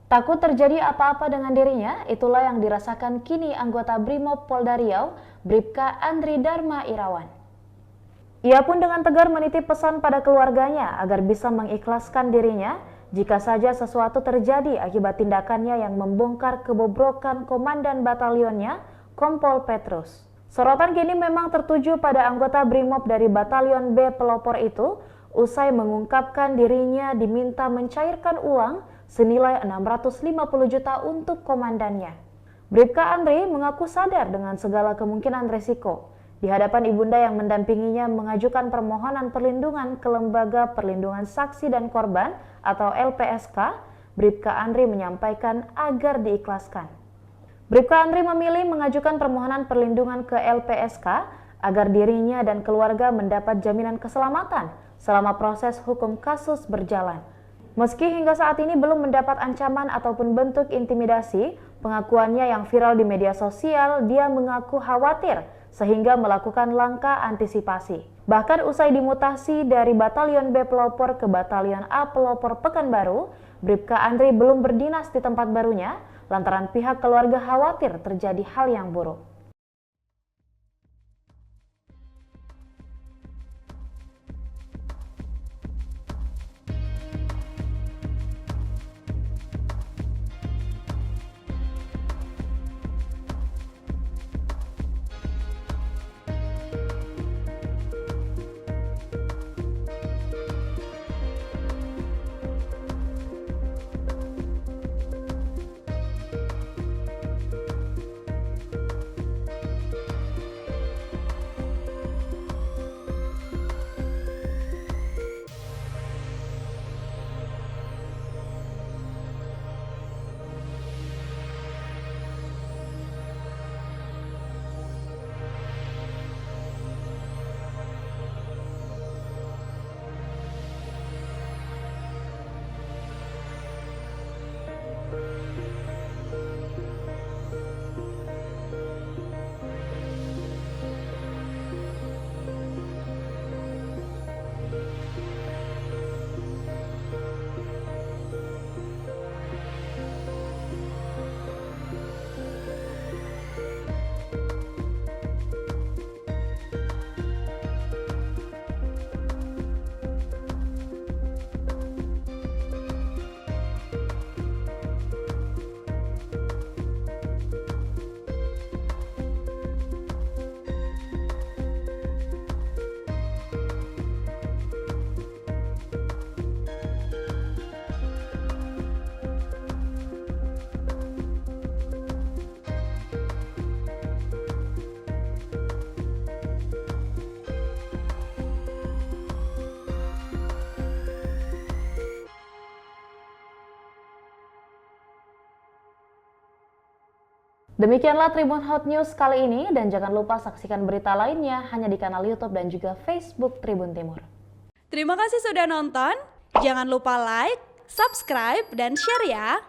Takut terjadi apa-apa dengan dirinya, itulah yang dirasakan kini anggota Brimob Polda Riau, Bribka Andri Dharma Irawan. Ia pun dengan tegar menitip pesan pada keluarganya agar bisa mengikhlaskan dirinya jika saja sesuatu terjadi akibat tindakannya yang membongkar kebobrokan komandan batalionnya, Kompol Petrus. Sorotan kini memang tertuju pada anggota Brimob dari Batalion B pelopor itu, usai mengungkapkan dirinya diminta mencairkan uang senilai 650 juta untuk komandannya. Bribka Andri mengaku sadar dengan segala kemungkinan resiko. Di hadapan ibunda yang mendampinginya mengajukan permohonan perlindungan ke Lembaga Perlindungan Saksi dan Korban atau LPSK, Bribka Andri menyampaikan agar diikhlaskan. Bribka Andri memilih mengajukan permohonan perlindungan ke LPSK agar dirinya dan keluarga mendapat jaminan keselamatan selama proses hukum kasus berjalan. Meski hingga saat ini belum mendapat ancaman ataupun bentuk intimidasi, pengakuannya yang viral di media sosial, dia mengaku khawatir sehingga melakukan langkah antisipasi. Bahkan usai dimutasi dari Batalion B pelopor ke Batalion A pelopor Pekanbaru, Bribka Andri belum berdinas di tempat barunya lantaran pihak keluarga khawatir terjadi hal yang buruk. Demikianlah Tribun Hot News kali ini, dan jangan lupa saksikan berita lainnya hanya di kanal YouTube dan juga Facebook Tribun Timur. Terima kasih sudah nonton. Jangan lupa like, subscribe, dan share ya.